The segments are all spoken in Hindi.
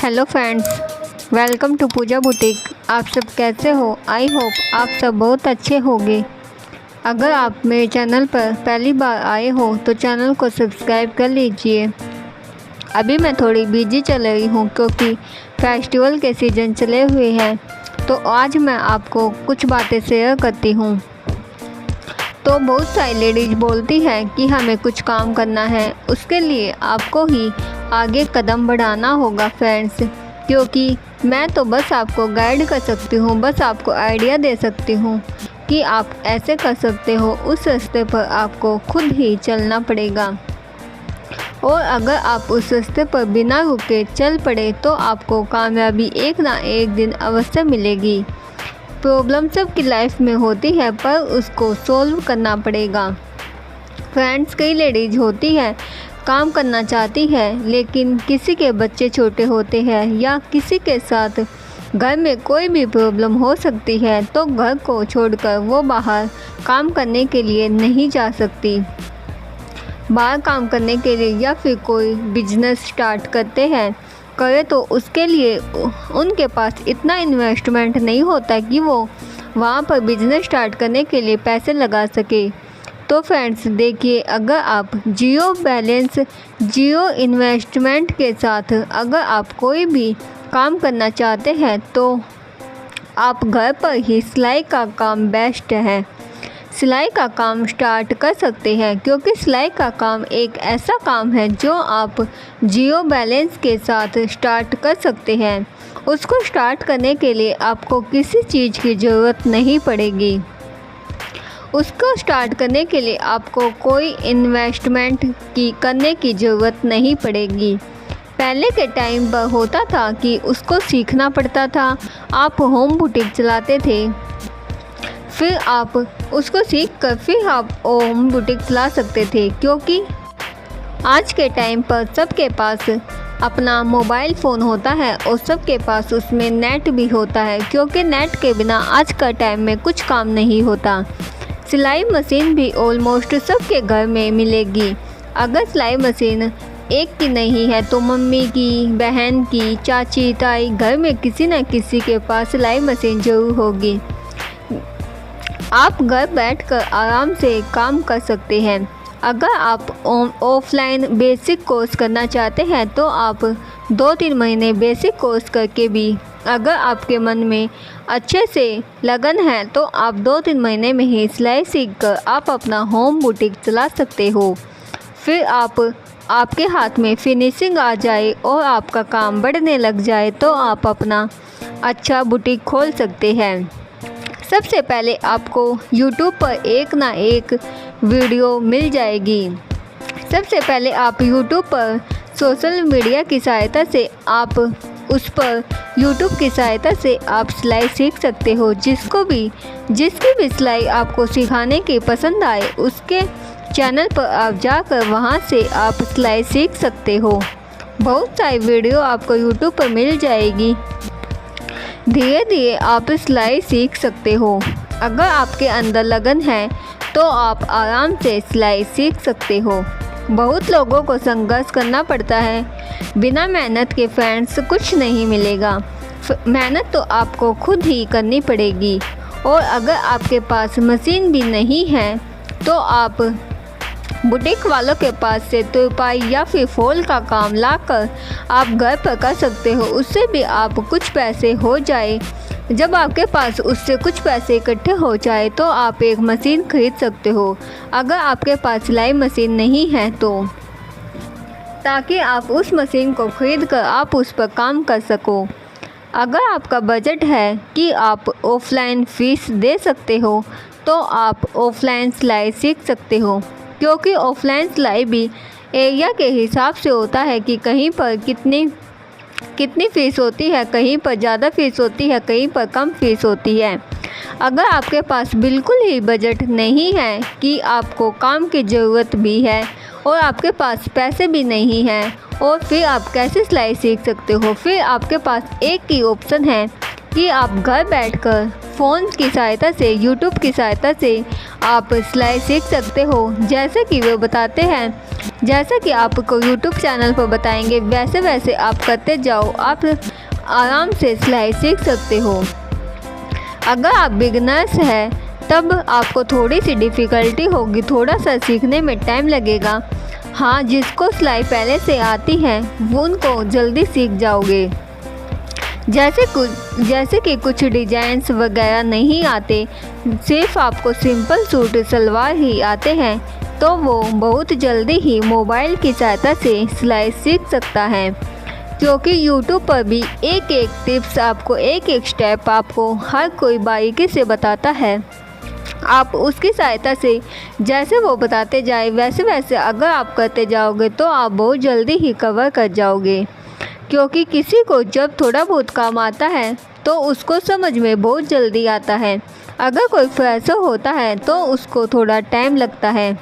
Hello friends, welcome to Pooja boutique. आप सब कैसे हो? आई होप आप सब बहुत अच्छे होंगे। अगर आप मेरे चैनल पर पहली बार आए हो तो चैनल को सब्सक्राइब कर लीजिए। अभी मैं थोड़ी बिजी चल रही हूँ क्योंकि फेस्टिवल के सीज़न चले हुए हैं, तो आज मैं आपको कुछ बातें शेयर करती हूँ। तो बहुत सारी लेडीज़ बोलती है कि हमें कुछ काम करना है, उसके लिए आपको ही आगे कदम बढ़ाना होगा फ्रेंड्स, क्योंकि मैं तो बस आपको गाइड कर सकती हूँ, बस आपको आइडिया दे सकती हूँ कि आप ऐसे कर सकते हो। उस रास्ते पर आपको खुद ही चलना पड़ेगा, और अगर आप उस रास्ते पर बिना रुके चल पड़े तो आपको कामयाबी एक ना एक दिन अवश्य मिलेगी। प्रॉब्लम सबकी लाइफ में होती है, पर उसको सोल्व करना पड़ेगा फ्रेंड्स। कई लेडीज होती है, काम करना चाहती है, लेकिन किसी के बच्चे छोटे होते हैं या किसी के साथ घर में कोई भी प्रॉब्लम हो सकती है, तो घर को छोड़कर वो बाहर काम करने के लिए नहीं जा सकती। बाहर काम करने के लिए या फिर कोई बिजनेस स्टार्ट करते हैं करे तो उसके लिए उनके पास इतना इन्वेस्टमेंट नहीं होता कि वो वहाँ पर बिजनेस स्टार्ट करने के लिए पैसे लगा सके। तो फ्रेंड्स देखिए, अगर आप जीरो बैलेंस जीरो इन्वेस्टमेंट के साथ अगर आप कोई भी काम करना चाहते हैं तो आप घर पर ही सिलाई का काम बेस्ट है। सिलाई का काम स्टार्ट कर सकते हैं, क्योंकि सिलाई का काम एक ऐसा काम है जो आप जीरो बैलेंस के साथ स्टार्ट कर सकते हैं। उसको स्टार्ट करने के लिए आपको किसी चीज़ की ज़रूरत नहीं पड़ेगी। उसको स्टार्ट करने के लिए आपको कोई इन्वेस्टमेंट करने की ज़रूरत नहीं पड़ेगी। पहले के टाइम पर होता था कि उसको सीखना पड़ता था। आप होम बुटीक चलाते थे, फिर आप उसको सीख कर फिर आप होम बुटीक चला सकते थे, क्योंकि आज के टाइम पर सबके पास अपना मोबाइल फ़ोन होता है और सबके पास उसमें नेट भी होता है, क्योंकि नेट के बिना आज का टाइम में कुछ काम नहीं होता। सिलाई मशीन भी ऑलमोस्ट सबके घर में मिलेगी। अगर सिलाई मशीन एक की नहीं है तो मम्मी की, बहन की, चाची, ताई, घर में किसी न किसी के पास सिलाई मशीन ज़रूर होगी। आप घर बैठकर आराम से काम कर सकते हैं। अगर आप ऑफलाइन बेसिक कोर्स करना चाहते हैं तो आप 2-3 महीने बेसिक कोर्स करके भी, अगर आपके मन में अच्छे से लगन है तो आप 2-3 महीने में ही सिलाई सीखकर आप अपना होम बुटीक चला सकते हो। फिर आपके हाथ में फिनिशिंग आ जाए और आपका काम बढ़ने लग जाए तो आप अपना अच्छा बुटीक खोल सकते हैं। सबसे पहले आपको YouTube पर एक ना एक वीडियो मिल जाएगी। सबसे पहले आप YouTube पर सोशल मीडिया की सहायता से आप उस पर YouTube की सहायता से आप सिलाई सीख सकते हो। जिसकी भी सिलाई आपको सिखाने की पसंद आए उसके चैनल पर आप जाकर वहां से आप सिलाई सीख सकते हो। बहुत सारी वीडियो आपको YouTube पर मिल जाएगी। धीरे धीरे आप सिलाई सीख सकते हो। अगर आपके अंदर लगन है तो आप आराम से सिलाई सीख सकते हो। बहुत लोगों को संघर्ष करना पड़ता है, बिना मेहनत के फ्रेंड्स कुछ नहीं मिलेगा। मेहनत तो आपको खुद ही करनी पड़ेगी। और अगर आपके पास मशीन भी नहीं है तो आप बुटीक वालों के पास से तुरपाई या फिर फॉल का काम लाकर आप घर पर कर सकते हो। उससे भी आप कुछ पैसे हो जाए। जब आपके पास उससे कुछ पैसे इकट्ठे हो जाए तो आप एक मशीन खरीद सकते हो, अगर आपके पास सिलाई मशीन नहीं है तो, ताकि आप उस मशीन को खरीद कर आप उस पर काम कर सको। अगर आपका बजट है कि आप ऑफलाइन फ़ीस दे सकते हो तो आप ऑफलाइन सिलाई सीख सकते हो, क्योंकि ऑफलाइन सिलाई भी एरिया के हिसाब से होता है कि कहीं पर कितनी फ़ीस होती है, कहीं पर ज़्यादा फ़ीस होती है, कहीं पर कम फ़ीस होती है। अगर आपके पास बिल्कुल ही बजट नहीं है कि आपको काम की ज़रूरत भी है और आपके पास पैसे भी नहीं हैं, और फिर आप कैसे सिलाई सीख सकते हो? फिर आपके पास एक ही ऑप्शन है कि आप घर बैठकर फ़ोन की सहायता से, YouTube की सहायता से आप सिलाई सीख सकते हो। जैसे कि वो बताते हैं जैसा कि आपको यूट्यूब चैनल पर बताएंगे वैसे वैसे आप करते जाओ, आप आराम से सिलाई सीख सकते हो। अगर आप बिगनर्स हैं तब आपको थोड़ी सी डिफ़िकल्टी होगी, थोड़ा सा सीखने में टाइम लगेगा। हाँ, जिसको सिलाई पहले से आती है वो उनको जल्दी सीख जाओगे। जैसे कि कुछ डिज़ाइंस वगैरह नहीं आते, सिर्फ आपको सिंपल सूट सलवार ही आते हैं, तो वो बहुत जल्दी ही मोबाइल की सहायता से सिलाई सीख सकता है, क्योंकि यूट्यूब पर भी एक एक टिप्स आपको, एक एक स्टेप आपको हर कोई बारीकी से बताता है। आप उसकी सहायता से जैसे वो बताते जाए वैसे वैसे अगर आप करते जाओगे तो आप बहुत जल्दी ही कवर कर जाओगे, क्योंकि किसी को जब थोड़ा बहुत काम आता है तो उसको समझ में बहुत जल्दी आता है। अगर कोई फ्रेशर होता है तो उसको थोड़ा टाइम लगता है।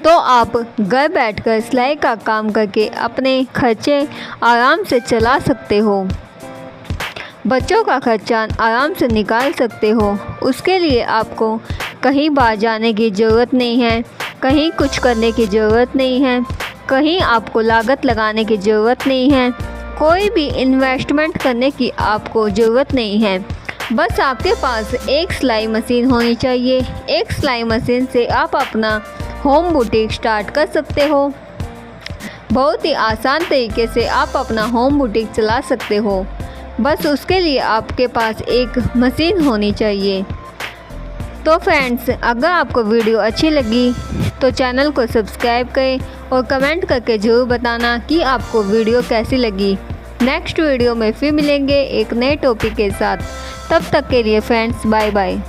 तो आप घर बैठकर सिलाई का काम करके अपने खर्चे आराम से चला सकते हो, बच्चों का खर्चा आराम से निकाल सकते हो। उसके लिए आपको कहीं बाहर जाने की ज़रूरत नहीं है, कहीं कुछ करने की ज़रूरत नहीं है, कहीं आपको लागत लगाने की ज़रूरत नहीं है, कोई भी इन्वेस्टमेंट करने की आपको ज़रूरत नहीं है। बस आपके पास एक सिलाई मशीन होनी चाहिए। एक सिलाई मशीन से आप अपना होम बुटीक स्टार्ट कर सकते हो। बहुत ही आसान तरीके से आप अपना होम बुटीक चला सकते हो। बस उसके लिए आपके पास एक मशीन होनी चाहिए। तो फ्रेंड्स, अगर आपको वीडियो अच्छी लगी तो चैनल को सब्सक्राइब करें और कमेंट करके ज़रूर बताना कि आपको वीडियो कैसी लगी। नेक्स्ट वीडियो में फिर मिलेंगे एक नए टॉपिक के साथ। तब तक के लिए फ्रेंड्स, बाय बाय।